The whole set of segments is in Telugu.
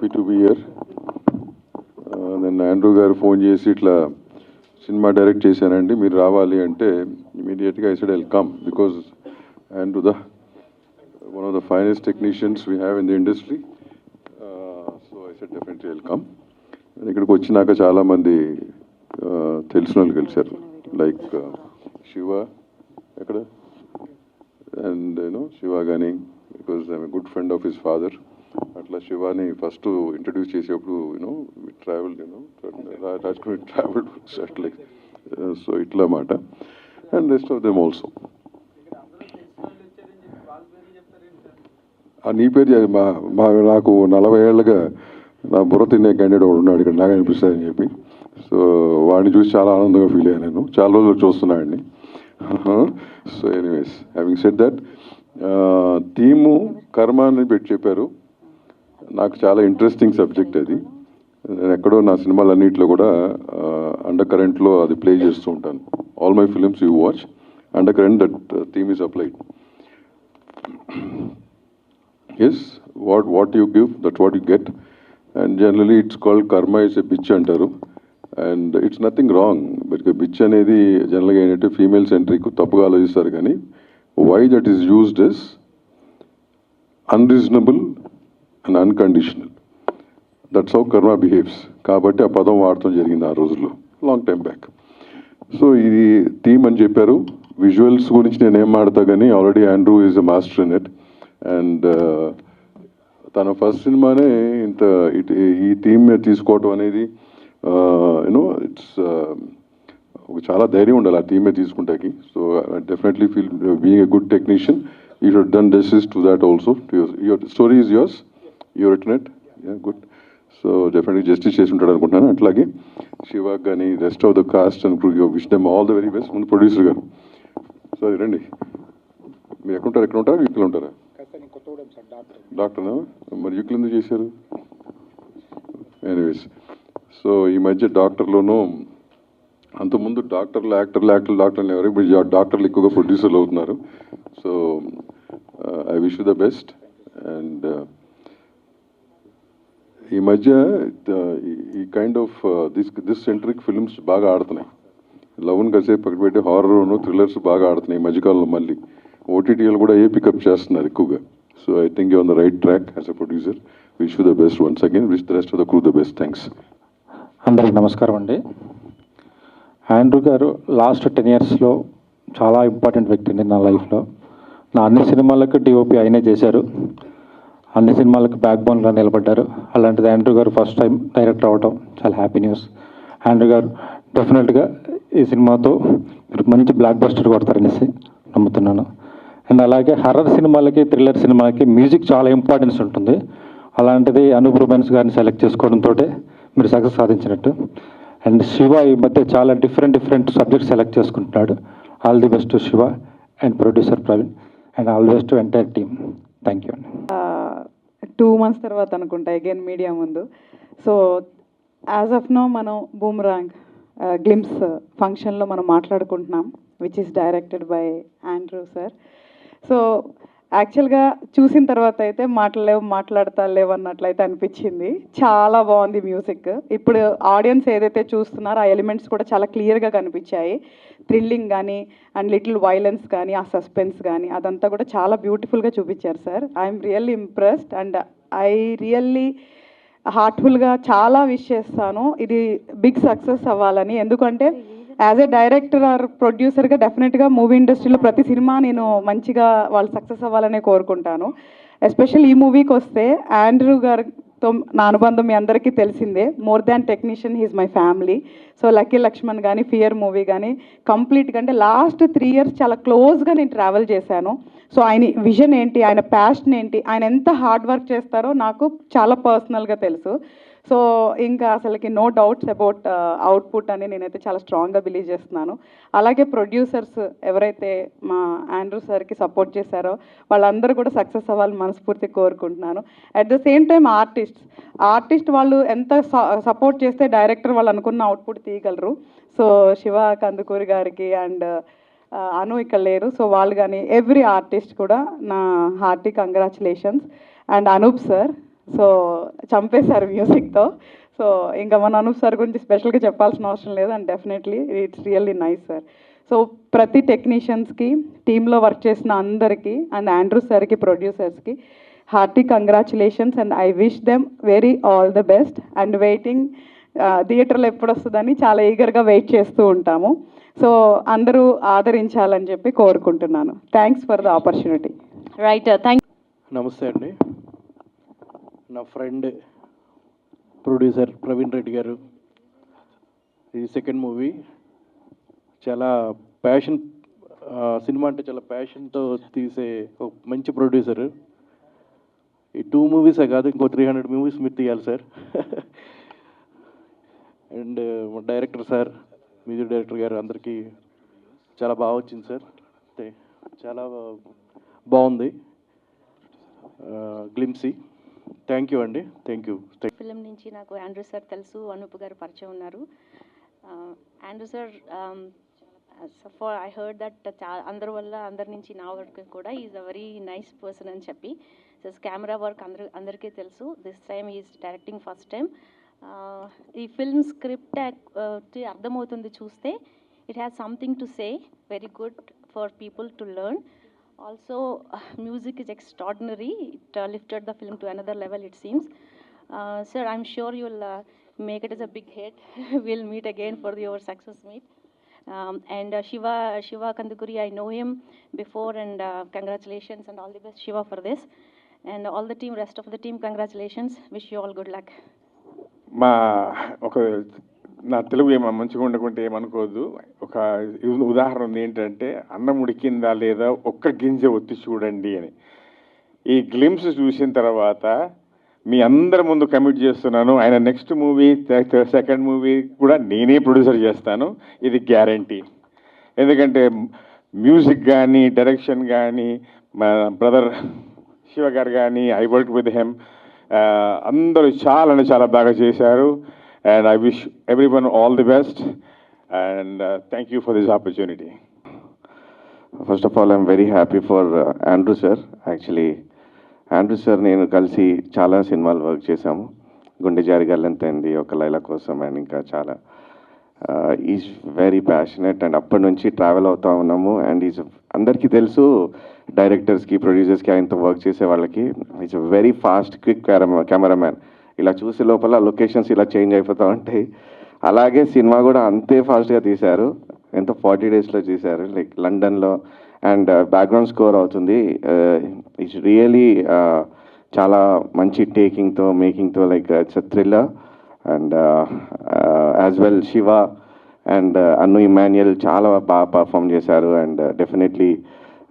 Happy to be here. నేను ఆండ్రూ గారు ఫోన్ చేసి ఇట్లా సినిమా డైరెక్ట్ చేశానండి, మీరు రావాలి అంటే ఇమీడియట్గా I said I will come because Andrew one of the finest technicians we have in the industry. So I said definitely I'll come. ఇక్కడికి వచ్చినాక చాలామంది తెలిసిన వాళ్ళు కలిశారు, లైక్ శివ ఎక్కడ, అండ్ శివ కానీ because I'm a good friend of his father. అట్లా శివాని ఫస్ట్ ఇంట్రడ్యూస్ చేసేప్పుడు ట్రావెల్ రాజ్కుని ట్రావెల్ అట్లా, సో ఇట్లా మాట, and rest of them also. నీ పేరు నాకు 40 ఏళ్ళగా నా బుర్ర తినే క్యాండిడేట్ ఒకడు ఉన్నాడు ఇక్కడ, నాకు అనిపిస్తుందని చెప్పి. సో వాడిని చూసి చాలా ఆనందంగా ఫీల్ అయ్యాను, నేను చాలా రోజులు చూస్తున్నాడిని. So anyways, having said that, theme karma అని పెట్టి చెప్పారు. నాకు చాలా ఇంట్రెస్టింగ్ సబ్జెక్ట్ అది. నేను ఎక్కడో నా సినిమాలన్నింటిలో కూడా అండర్ కరెంట్లో అది ప్లే చేస్తూ ఉంటాను. All my films you watch, under current that theme is applied. Yes, what you give, that's what you get, and generally it's called karma is a bitch antaru, and it's nothing wrong, but bitch anedi generally ఏంటంటే ఫీమేల్ సెంట్రిక్ తప్పుగా ఆలోచిస్తారు, కానీ why that is used is unreasonable and unconditional. That's how karma behaves. కాబట్టి ఆ పదం వాడటం జరిగింది ఆ రోజుల్లో, లాంగ్ టైం బ్యాక్. సో ఇది థీమ్ అని చెప్పారు. విజువల్స్ గురించి నేను ఏం మాడతా, కానీ already Andrew is a master in it. And తన ఫస్ట్ సినిమానే ఇంత ఈ థీమ్ మీద తీసుకోవటం అనేది ఇట్స్ చాలా ధైర్యం ఉండాలి ఆ థీమ్ మీద తీసుకుంటాకి. So definitely feel being a good technician you should done justice to that also. Your story is yours, your written it, good. So definitely justice చేసి ఉంటాడు అనుకుంటున్నాను. అట్లాగే శివాక్ కానీ rest of the cast and crew, wish them all the very best. ముందు ప్రొడ్యూసర్ గారు, సారీ రండి. మీరు ఎక్కడ ఉంటారా, ఇక్కడ ఉంటారా? డాక్టర్నా? మరి యూక్లు ఎందుకు చేశారు? ఎనీవేస్, సో ఈ మధ్య డాక్టర్లోనూ, అంతకుముందు డాక్టర్లు ఎవరు, ఇప్పుడు డాక్టర్లు ఎక్కువగా ప్రొడ్యూసర్లు అవుతున్నారు. So I wish you the best. And ఈ మధ్య ఈ kind of this centric films బాగా ఆడుతున్నాయి. లవ్ని కాసేపు పక్కన పెట్టి హారర్ను థ్రిల్లర్స్ బాగా ఆడుతున్నాయి ఈ మధ్యకాలంలో. మళ్ళీ ఓటీటీలు కూడా పికప్ చేస్తున్నారు ఎక్కువగా. So I think you're on the right track as a producer. Wish you the best once again. Wish the rest of the crew the best. Thanks. అందరికి నమస్కారం అండి. ఆండ్రూ గారు లాస్ట్ 10 yearsలో చాలా ఇంపార్టెంట్ వ్యక్తి అండి నా లైఫ్లో. నా అన్ని సినిమాలకు డిఓపి ఆయనే చేశారు, అన్ని సినిమాలకు బ్యాక్ బోన్గా నిలబడ్డారు. అలాంటిది ఆండ్రూ గారు ఫస్ట్ టైం డైరెక్టర్ అవ్వటం చాలా హ్యాపీ న్యూస్. ఆండ్రూ గారు డెఫినెట్గా ఈ సినిమాతో మీరు మంచి బ్లాక్ బస్టర్ కొడతారనేసి నమ్ముతున్నాను. అండ్ అలాగే హర్రర్ సినిమాలకి, థ్రిల్లర్ సినిమాలకి మ్యూజిక్ చాలా ఇంపార్టెన్స్ ఉంటుంది. అలాంటిది అనూప్ రూబెన్స్ గారిని సెలెక్ట్ చేసుకోవడంతో మీరు సక్సెస్ సాధించినట్టు. అండ్ శివ ఈ మధ్య చాలా డిఫరెంట్ సబ్జెక్ట్స్ సెలెక్ట్ చేసుకుంటున్నాడు. All the best to Shiva and producer Praveen, and all the best to entire team. Thank you అండి. 2 months తర్వాత అనుకుంటా అగైన్ మీడియా ముందు. సో యాజ్ ఆఫ్ నో మనం బూమరాంగ్ గ్లిమ్స్ ఫంక్షన్లో మనం మాట్లాడుకుంటున్నాం, which is directed by Andrew sir. So యాక్చువల్గా చూసిన తర్వాత అయితే మాట్లాడతా లేవు అన్నట్లయితే అనిపించింది. చాలా బాగుంది మ్యూజిక్. ఇప్పుడు ఆడియన్స్ ఏదైతే చూస్తున్నారో ఆ ఎలిమెంట్స్ కూడా చాలా క్లియర్గా కనిపించాయి. థ్రిల్లింగ్ కానీ అండ్ లిటిల్ వైలెన్స్ కానీ, ఆ సస్పెన్స్ కానీ అదంతా కూడా చాలా బ్యూటిఫుల్గా చూపించారు sir. I'm really impressed and I really హార్ట్ఫుల్గా చాలా విష్ చేస్తాను ఇది బిగ్ సక్సెస్ అవ్వాలని. ఎందుకంటే యాజ్ ఏ డైరెక్టర్ ఆర్ ప్రొడ్యూసర్గా డెఫినెట్గా మూవీ ఇండస్ట్రీలో ప్రతి సినిమా నేను మంచిగా వాళ్ళు సక్సెస్ అవ్వాలనే కోరుకుంటాను. ఎస్పెషల్ ఈ మూవీకి వస్తే ఆండ్రూ గారితో నా అనుబంధం మీ అందరికీ తెలిసిందే. More than technician he's my family. So lucky Lakshman కానీ, ఫియర్ మూవీ కానీ కంప్లీట్గా అంటే లాస్ట్ 3 years చాలా క్లోజ్గా నేను ట్రావెల్ చేశాను. సో ఆయన విజన్ ఏంటి, ఆయన ప్యాషన్ ఏంటి, ఆయన ఎంత హార్డ్ వర్క్ చేస్తారో నాకు చాలా పర్సనల్గా తెలుసు. సో ఇంకా అసలుకి నో డౌట్స్ అబౌట్ అవుట్పుట్ అని నేనైతే చాలా స్ట్రాంగ్గా బిలీవ్ చేస్తున్నాను. అలాగే ప్రొడ్యూసర్స్ ఎవరైతే మా ఆండ్రూ సార్కి సపోర్ట్ చేశారో వాళ్ళందరూ కూడా సక్సెస్ అవ్వాలని మనస్ఫూర్తిగా కోరుకుంటున్నాను. At the same time artist వాళ్ళు ఎంత సపోర్ట్ చేస్తే డైరెక్టర్ వాళ్ళు అనుకున్న అవుట్పుట్ తీయగలరు. సో శివ కందుకూరి గారికి అండ్ అను ఇక్కడ లేరు, సో వాళ్ళు కానీ ఎవ్రీ ఆర్టిస్ట్ కూడా నా hearty congratulations. And Anoop sir, so చంపేశారు మ్యూజిక్తో. సో ఇంకా మన అనూప్ సార్ గురించి స్పెషల్గా చెప్పాల్సిన అవసరం లేదు, and definitely it's really nice sir. So ప్రతి టెక్నీషియన్స్కి, టీంలో వర్క్ చేసిన అందరికీ, అండ్ ఆండ్రూ సార్కి, ప్రొడ్యూసర్స్కి hearty congratulations, and I wish them very all the best. And waiting థియేటర్లో ఎప్పుడు వస్తుందని చాలా ఈగర్గా వెయిట్ చేస్తూ ఉంటాము. సో అందరూ ఆదరించాలని చెప్పి కోరుకుంటున్నాను. Thanks for the opportunity. Right, thank నమస్తే అండి. నా ఫ్రెండ్ ప్రొడ్యూసర్ ప్రవీణ్ రెడ్డి గారు, ఇది సెకండ్ మూవీ. చాలా ప్యాషన్, సినిమా అంటే చాలా ప్యాషన్తో తీసే ఒక మంచి ప్రొడ్యూసరు. ఈ 2 మూవీసే కాదు, ఇంకో 300 మూవీస్ మీరు తీయాలి సార్. అండ్ మా డైరెక్టర్ సార్, మ్యూజిక్ డైరెక్టర్ గారు, అందరికీ చాలా బాగా వచ్చింది సార్. చాలా బాగుంది గ్లిమ్సీ. థ్యాంక్ యూ అండి, థ్యాంక్ యూ. ఫిలిం నుంచి నాకు ఆండ్రూ సార్ తెలుసు, అనూప్ గారు పరిచయం ఉన్నారు. Andrew sir for I heard that అందరి వల్ల, అందరి నుంచి నా వరకు కూడా is a very nice person అని చెప్పి. సో కెమెరా వర్క్ అందరికీ తెలుసు. This time is directing first time. ఈ ఫిల్మ్ స్క్రిప్ట్ అర్థమవుతుంది చూస్తే. It has something to say, very good for people to learn. Also, music is extraordinary. It lifted the film to another level, it seems. Sir, I'm sure you'll make it as a big hit. We'll meet again for your success meet. And Shiva Kandukuri, I know him before, and congratulations and all the best, Shiva, for this. And all the team, rest of the team, congratulations. Wish you all good luck. నా తెలుగు మంచిగా ఉండకుంటే ఏమనుకోవద్దు. ఒక ఉదాహరణ ఉంది ఏంటంటే, అన్నం ఉడికిందా లేదా ఒక్క గింజ ఒత్తి చూడండి అని. ఈ గ్లిమ్స్ చూసిన తర్వాత మీ అందరి ముందు కమిట్ చేస్తున్నాను, ఆయన నెక్స్ట్ మూవీ, సెకండ్ మూవీ కూడా నేనే ప్రొడ్యూసర్ చేస్తాను, ఇది గ్యారంటీ. ఎందుకంటే మ్యూజిక్ కానీ, డైరెక్షన్ కానీ, మా బ్రదర్ శివ గారు కానీ, ఐ వర్క్ విత్ హెమ్, అందరూ చాలా బాగా చేశారు. And I wish everyone all the best, and thank you for this opportunity. First of all, I'm very happy for Andrew sir. Actually, Andrew sir నేను కలిసి చాలా సినిమాలు వర్క్ చేశాము. గుండె జారి గల్లంతైంది, ఒక లైలా కోసం, అండ్ ఇంకా చాలా. ఈజ్ వెరీ ప్యాషనెట్, అండ్ అప్పటి నుంచి ట్రావెల్ అవుతూ ఉన్నాము. అండ్ ఈజ్ అందరికీ తెలుసు, డైరెక్టర్స్కి, ప్రొడ్యూసర్స్కి, ఆయనతో వర్క్ చేసే వాళ్ళకి, is very fast, quick cameraman. ఇలా చూసే లోపల లొకేషన్స్ ఇలా చేంజ్ అయిపోతూ ఉంటాయి. అలాగే సినిమా కూడా అంతే ఫాస్ట్గా తీశారు. ఎంతో 40 డేస్లో తీశారు, లైక్ లండన్లో. అండ్ బ్యాక్గ్రౌండ్ స్కోర్ అవుతుంది. ఇట్స్ రియలీ చాలా మంచి టేకింగ్తో, మేకింగ్తో, like it's a thriller. And as well Shiva and Annu Emmanuel చాలా బాగా పర్ఫామ్ చేశారు. And definitely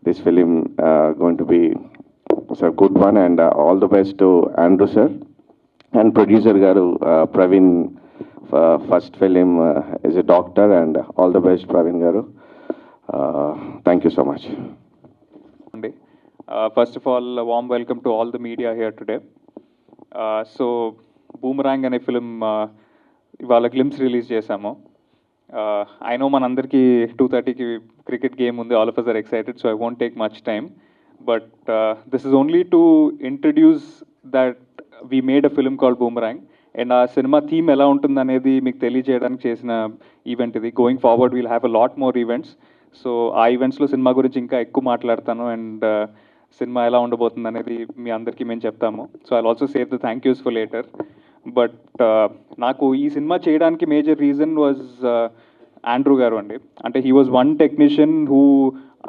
this film going to be good one. And all the best to Andrew sir and producer garu Praveen, first film is a doctor, and all the best Praveen garu. Thank you so much. First of all, a warm welcome to all the media here today. So Boomerang అనే ఫిలిం ఇవాళ గ్లిమ్స్ రిలీజ్ చేశాము. ఐ నో మనందరికీ 2:30కి క్రికెట్ గేమ్ ఉంది. All of us are excited, so I won't take much time. But this is only to introduce that we made a film called Boomerang, and ఆ సినిమా థీమ్ ఎలా ఉంటుంది అనేది మీకు తెలియజేయడానికి చేసిన ఈవెంట్ ఇది. Going forward we'll have a lot more events. So ఆ ఈవెంట్స్లో సినిమా గురించి ఇంకా ఎక్కువ మాట్లాడతాను, అండ్ సినిమా ఎలా ఉండబోతుంది అనేది మీ అందరికీ మేము చెప్తాము. So I also save the thank use for later. But నాకు ఈ సినిమా చేయడానికి మేజర్ రీజన్ వాజ్ ఆండ్రూ గారు అండి. అంటే he was one technician who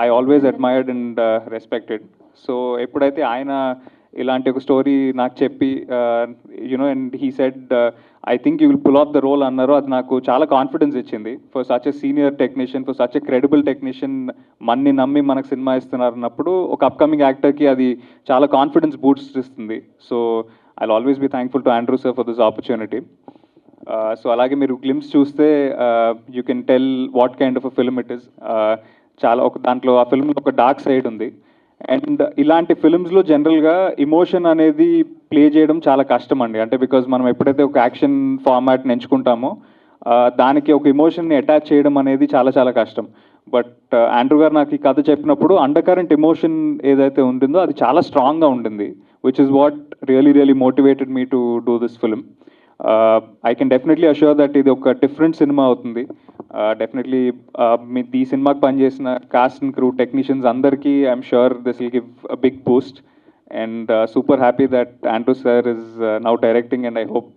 I always admired and respected. So ఎప్పుడైతే ఆయన ఇలాంటి ఒక స్టోరీ నాకు చెప్పి you know, and he said I think you will pull off the role అన్నారు, అది నాకు చాలా కాన్ఫిడెన్స్ ఇచ్చింది. For such a senior technician, for such a credible technician మనని నమ్మి మనకు సినిమా ఇస్తున్నారు అన్నప్పుడు ఒక అప్కమింగ్ యాక్టర్కి అది చాలా కాన్ఫిడెన్స్ బూస్ట్ ఇస్తుంది. So I will always be thankful to Andrew sir for this opportunity. So అలాగే మీరు గ్లిమ్స్ చూస్తే you can tell what kind of a film it is. చాలా ఒక దాంట్లో ఆ ఫిల్మ్లో ఒక డార్క్ సైడ్ ఉంది. అండ్ ఇలాంటి ఫిల్మ్స్లో జనరల్గా ఇమోషన్ అనేది ప్లే చేయడం చాలా కష్టం అండి. అంటే బికాజ్ మనం ఎప్పుడైతే ఒక యాక్షన్ ఫార్మాట్ని ఎంచుకుంటామో దానికి ఒక ఎమోషన్ని అటాచ్ చేయడం అనేది చాలా చాలా కష్టం. బట్ ఆండ్రూ గారు నాకు ఈ కథ చెప్పినప్పుడు అండర్ కరెంట్ ఎమోషన్ ఏదైతే ఉంటుందో అది చాలా స్ట్రాంగ్గా ఉంటుంది, which is what really motivated me to do this film. I can definitely assure that ఇది ఒక డిఫరెంట్ సినిమా అవుతుంది. డెఫినెట్లీ మీ ఈ సినిమాకి పనిచేసిన కాస్ట్ అండ్ క్రూ టెక్నీషియన్స్ అందరికీ I'm sure this will give a big boost. And super happy that Andrew sir is now directing, and I hope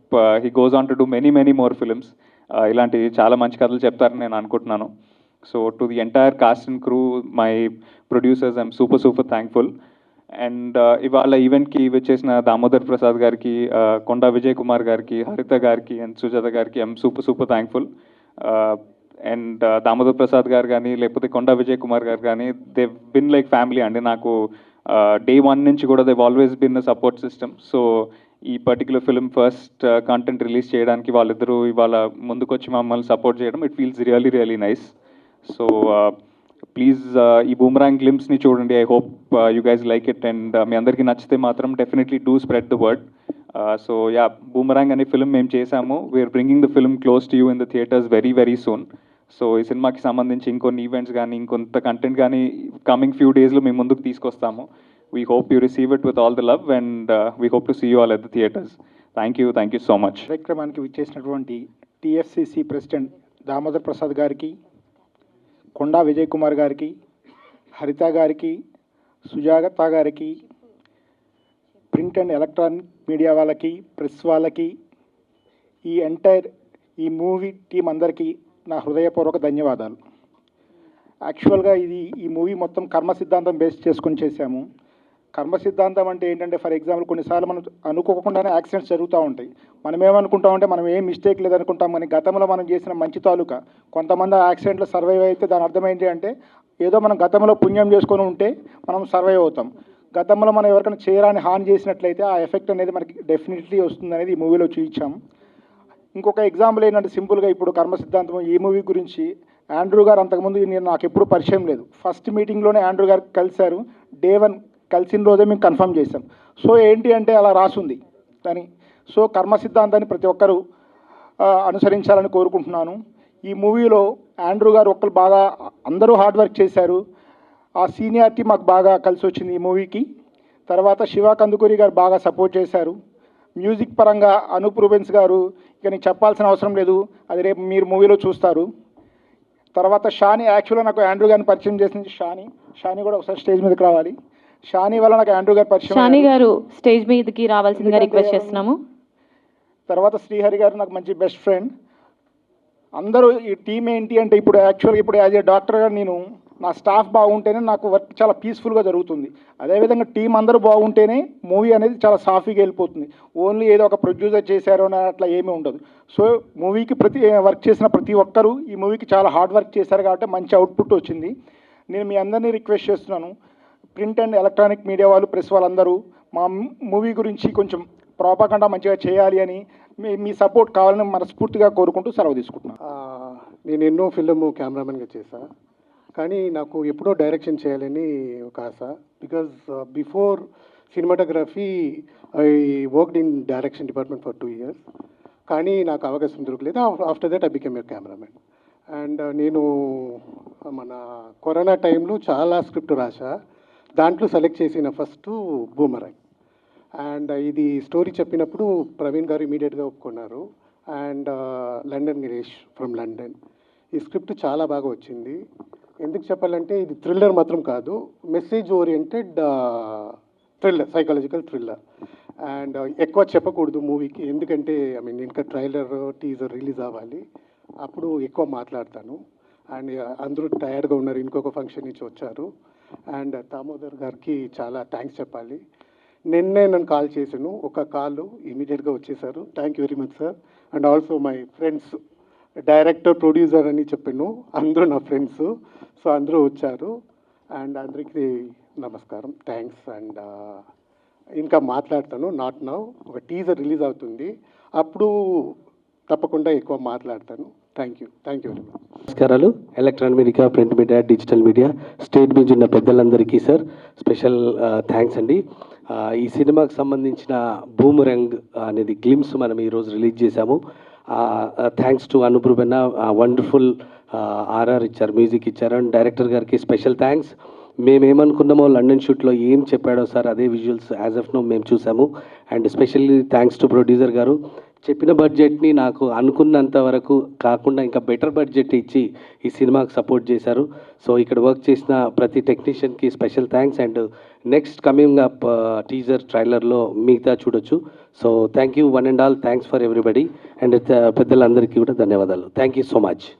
he goes on to do many more films. ఇలాంటి చాలా మంచి కథలు చెప్తారని నేను అనుకుంటున్నాను. So to the entire cost and crew, my producers, I'm super thankful. And ఇవాళ ఈవెంట్కి వచ్చేసిన దామోదర్ ప్రసాద్ గారికి, కొండా విజయ్ కుమార్ గారికి, హరిత గారికి అండ్ సుజాత గారికి I'm super thankful. And Damodar Prasad గారు కానీ లేకపోతే కొండా విజయ్ కుమార్ గారు కానీ, దే బిన్ లైక్ ఫ్యామిలీ అండి నాకు. డే 1 నుంచి కూడా Dev always been a support system. So ఈ particular film first content release చేయడానికి వాళ్ళిద్దరూ ఇవాళ ముందుకొచ్చి మమ్మల్ని సపోర్ట్ చేయడం, it feels really nice. So please ఈ బూమరాంగ్ గ్లిమ్స్ని చూడండి. I hope you guys like it, and మీ అందరికీ నచ్చితే మాత్రం definitely do spread the word. So yeah, boomerang అనే ఫిల్మ్ మేము చేశాము. We're bringing the film close to you in the theatres very soon. So ఈ సినిమాకి సంబంధించి ఇంకొన్ని ఈవెంట్స్ కానీ ఇంకొంత కంటెంట్ కానీ కమింగ్ ఫ్యూ డేస్లో మేము ముందుకు తీసుకొస్తాము. We hope you receive it with all the love, and we hope to see you all at the theatres. Thank you so much. కార్యక్రమానికి విచ్చేసినటువంటి టీఎఫ్సిసి ప్రెసిడెంట్ దామోదర్ ప్రసాద్ గారికి, కొండా విజయ్ కుమార్ గారికి, హరిత గారికి, సుజాత గారికి, ప్రింట్ అండ్ ఎలక్ట్రానిక్ మీడియా వాళ్ళకి, ప్రెస్ వాళ్ళకి, ఈ మూవీ టీం అందరికీ నా హృదయపూర్వక ధన్యవాదాలు. యాక్చువల్గా ఈ మూవీ మొత్తం కర్మ సిద్ధాంతం బేస్ చేసుకొని చేశాము. కర్మ సిద్ధాంతం అంటే ఏంటంటే, ఫర్ ఎగ్జాంపుల్ కొన్నిసార్లు మనం అనుకోకుండానే యాక్సిడెంట్స్ జరుగుతూ ఉంటాయి. మనం ఏమనుకుంటామంటే మనం ఏం మిస్టేక్ లేదనుకుంటాం, కానీ గతంలో మనం చేసిన మంచి తాలూకా కొంతమంది యాక్సిడెంట్లో సర్వైవ్ అయితే దాని అర్థం ఏంటి అంటే ఏదో మనం గతంలో పుణ్యం చేసుకొని ఉంటే మనం సర్వైవ్ అవుతాం. గతంలో మనం ఎవరికైనా చేయరాని హాని చేసినట్లయితే ఆ ఎఫెక్ట్ అనేది మనకి డెఫినెట్లీ వస్తుంది అనేది ఈ మూవీలో చూపించాం. ఇంకొక ఎగ్జాంపుల్ ఏంటంటే, సింపుల్గా ఇప్పుడు కర్మ సిద్ధాంతం ఈ మూవీ గురించి ఆండ్రూ గారు అంతకుముందు నాకు ఎప్పుడు పరిచయం లేదు. ఫస్ట్ మీటింగ్లోనే ఆండ్రూ గారు కలిశారు. డే 1 కలిసిన రోజే మేము కన్ఫర్మ్ చేశాం. సో ఏంటి అంటే అలా రాసుంది కానీ. సో కర్మ సిద్ధాంతాన్ని ప్రతి ఒక్కరూ అనుసరించాలని కోరుకుంటున్నాను. ఈ మూవీలో ఆండ్రూ గారు ఒక్కరు బాగా అందరూ హార్డ్ వర్క్ చేశారు. ఆ సీనియారిటీ మాకు బాగా కలిసి వచ్చింది ఈ మూవీకి. తర్వాత శివ కందుకూరి గారు బాగా సపోర్ట్ చేశారు. మ్యూజిక్ పరంగా అనూప్ రూబెన్స్ గారు, ఇక నేను చెప్పాల్సిన అవసరం లేదు, అది రేపు మీరు మూవీలో చూస్తారు. తర్వాత షాని, యాక్చువల్గా నాకు ఆండ్రూ గారిని పరిచయం చేసింది షాని కూడా ఒకసారి స్టేజ్ మీదకి రావాలి. షాని వల్ల నాకు ఆండ్రూ గారు పరిచయం. షాని గారు స్టేజ్ మీదకి రావాల్సిందిగా రిక్వెస్ట్ చేస్తున్నాము. తర్వాత శ్రీహరి గారు నాకు మంచి బెస్ట్ ఫ్రెండ్. అందరూ ఈ టీం ఏంటి అంటే ఇప్పుడు యాజ్ ఏ డాక్టర్గా నేను నా స్టాఫ్ బాగుంటేనే నాకు వర్క్ చాలా పీస్ఫుల్గా జరుగుతుంది. అదేవిధంగా టీం అందరూ బాగుంటేనే మూవీ అనేది చాలా సాఫీగా వెళ్ళిపోతుంది. ఓన్లీ ఏదో ఒక ప్రొడ్యూసర్ చేశారో అని అట్లా ఏమీ ఉండదు. సో మూవీకి వర్క్ చేసిన ప్రతి ఒక్కరూ ఈ మూవీకి చాలా హార్డ్ వర్క్ చేశారు కాబట్టి మంచి అవుట్పుట్ వచ్చింది. నేను మీ అందరినీ రిక్వెస్ట్ చేస్తున్నాను, ప్రింట్ అండ్ ఎలక్ట్రానిక్ మీడియా వాళ్ళు, ప్రెస్ వాళ్ళందరూ మా మూవీ గురించి కొంచెం ప్రాపగండా మంచిగా చేయాలి అని మీ సపోర్ట్ కావాలని మనస్ఫూర్తిగా కోరుకుంటూ సెలవు తీసుకుంటున్నాను. నేను ఎన్నో ఫిల్మ్ కెమెరామెన్గా చేశాను, కానీ నాకు ఎప్పుడో డైరెక్షన్ చేయాలని ఒక ఆశ. Because before cinematography I worked in direction department for 2 years, కానీ నాకు అవకాశం దొరకలేదు. After that I became a cameraman. And నేను మన కరోనా టైంలో చాలా స్క్రిప్ట్ రాసా. దాంట్లో సెలెక్ట్ చేసిన ఫస్ట్ బూమరాంగ్. అండ్ ఇది స్టోరీ చెప్పినప్పుడు ప్రవీణ్ గారు ఇమీడియట్గా ఒప్పుకున్నారు. And London Girish from London. ఈ స్క్రిప్ట్ చాలా బాగా వచ్చింది. ఎందుకు చెప్పాలంటే ఇది థ్రిల్లర్ మాత్రం కాదు, message oriented thriller, psychological thriller. And ఎక్కువ చెప్పకూడదు మూవీకి, ఎందుకంటే ఇంకా ట్రైలర్ టీజర్ రిలీజ్ అవ్వాలి, అప్పుడు ఎక్కువ మాట్లాడతాను. అండ్ అందరూ టయర్డ్గా ఉన్నారు, ఇంకొక ఫంక్షన్ నుంచి వచ్చారు. అండ్ దామోదర్ గారికి చాలా థ్యాంక్స్ చెప్పాలి. నిన్నే నన్ను కాల్ చేశాను, ఒక కాల్ ఇమీడియట్గా వచ్చేసారు. Thank you very much sir. And also my friends, director, producer అని చెప్పాను, అందరూ నా ఫ్రెండ్స్. సో అందరూ వచ్చారు. అండ్ అందరికీ నమస్కారం, థ్యాంక్స్. అండ్ ఇంకా మాట్లాడతాను, నాట్ నౌ. ఒక టీజర్ రిలీజ్ అవుతుంది, అప్పుడు తప్పకుండా ఎక్కువ మాట్లాడతాను. Thank you very much. నమస్కారాలు. Electronic media, print media, digital media, stage మీద ఉన్న పెద్దలందరికీ సార్ స్పెషల్ థ్యాంక్స్ అండి. ఈ సినిమాకి సంబంధించిన బూమరాంగ్ అనేది గ్లిమ్స్ మనం ఈరోజు రిలీజ్ చేశాము. Thanks to Anup Rubens, wonderful RR ఇచ్చారు, మ్యూజిక్ ఇచ్చారు. అండ్ డైరెక్టర్ గారికి స్పెషల్ థ్యాంక్స్. మేమేమనుకున్నామో లండన్ షూట్లో ఏం చెప్పాడో సార్ అదే విజువల్స్ యాజ్ ఆఫ్ నో మేము చూసాము. And specially thanks to producer గారు, చెప్పిన బడ్జెట్ని నాకు అనుకున్నంత వరకు కాకుండా ఇంకా బెటర్ బడ్జెట్ ఇచ్చి ఈ సినిమాకి సపోర్ట్ చేశారు. సో ఇక్కడ వర్క్ చేసిన ప్రతి టెక్నీషియన్కి special thanks. And next coming up teaser ట్రైలర్లో మిగతా చూడొచ్చు. So thank you one and all, thanks for everybody. And పెద్దలందరికీ కూడా ధన్యవాదాలు. Thank you so much.